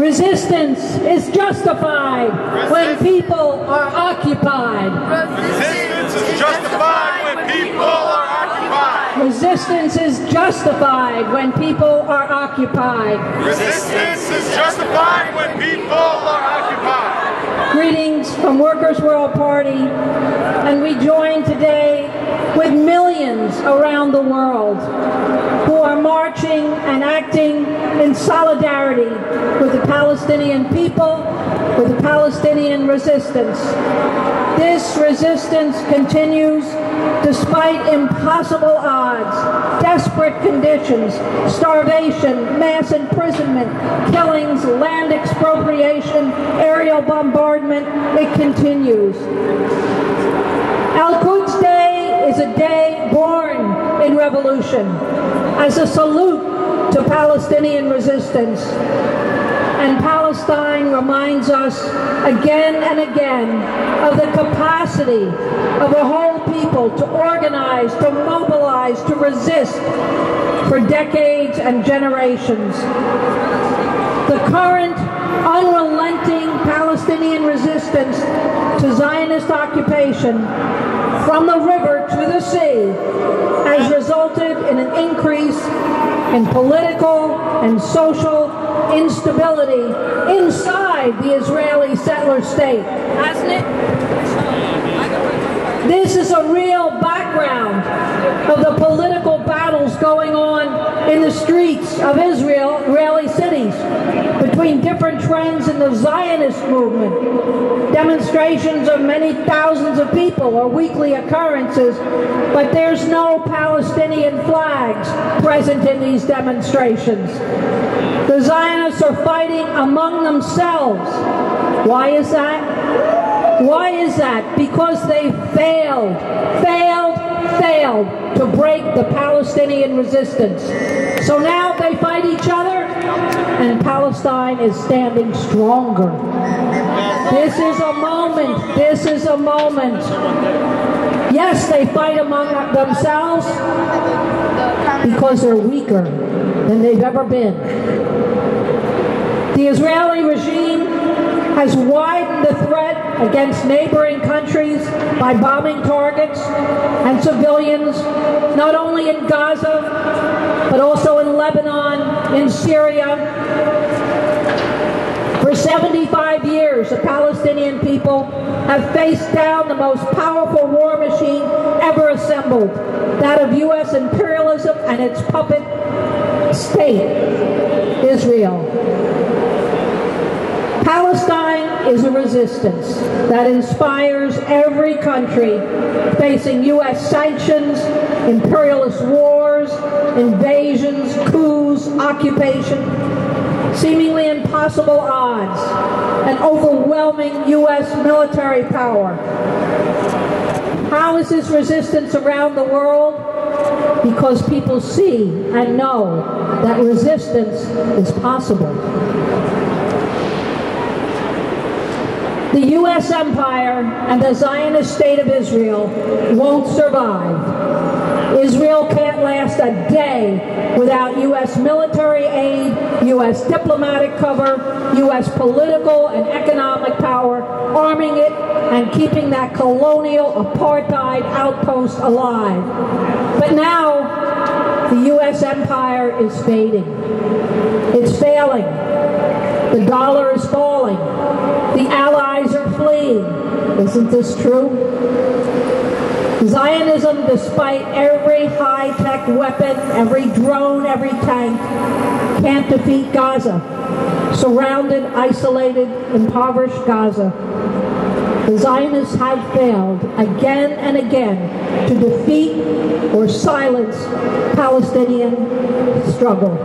Resistance is justified when people are occupied. Resistance is justified when people are occupied. Resistance is justified when people are occupied. Resistance is justified when people are occupied. Greetings from Workers' World Party, and we join today with millions around the world who are marching and acting in solidarity with the Palestinian people, with the Palestinian resistance. This resistance continues despite impossible odds, desperate conditions, starvation, mass imprisonment, killings, land expropriation, aerial bombardment. It continues. Al-Quds Day is a day born in revolution, as a salute to Palestinian resistance. And Palestine reminds us again and again of the capacity of a whole people to organize, to mobilize, to resist for decades and generations. The current unrelenting Palestinian resistance to Zionist occupation from the river to the sea has resulted in an increase in political and social instability inside the Israeli settler state. Hasn't it? This is a real background of the political battles going on in the streets of Israeli cities between different trends in the Zionist movement. Demonstrations of many thousands of people are weekly occurrences, but there's no Palestinian flags present in these demonstrations. The Zionists are fighting among themselves. Why is that? Why is that? Because they failed to break the Palestinian resistance. So now they fight each other, and Palestine is standing stronger. This is a moment. This is a moment. Yes, they fight among themselves because they're weaker than they've ever been. The Israeli regime has widened the threat against neighboring countries by bombing targets and civilians, not only in Gaza, but also in Lebanon, in Syria. For 75 years, the Palestinian people have faced down the most powerful war machine ever assembled, that of U.S. imperialism and its puppet state, Israel. Palestine is a resistance that inspires every country facing U.S. sanctions, imperialist wars, invasions, coups, occupation, seemingly impossible odds, and overwhelming U.S. military power. How is this resistance around the world? Because people see and know that resistance is possible. The U.S. empire and the Zionist state of Israel won't survive. Israel can't last a day without U.S. military aid, U.S. diplomatic cover, U.S. political and economic power, arming it and keeping that colonial apartheid outpost alive. But now, the U.S. empire is fading. It's failing. The dollar is falling. The Allies are fleeing. Isn't this true? Zionism, despite every high-tech weapon, every drone, every tank, can't defeat Gaza. Surrounded, isolated, impoverished Gaza. The Zionists have failed again and again to defeat or silence Palestinian struggle.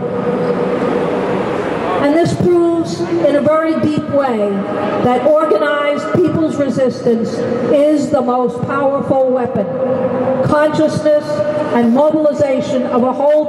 And this proves in a very deep way that organized people's resistance is the most powerful weapon. Consciousness and mobilization of a whole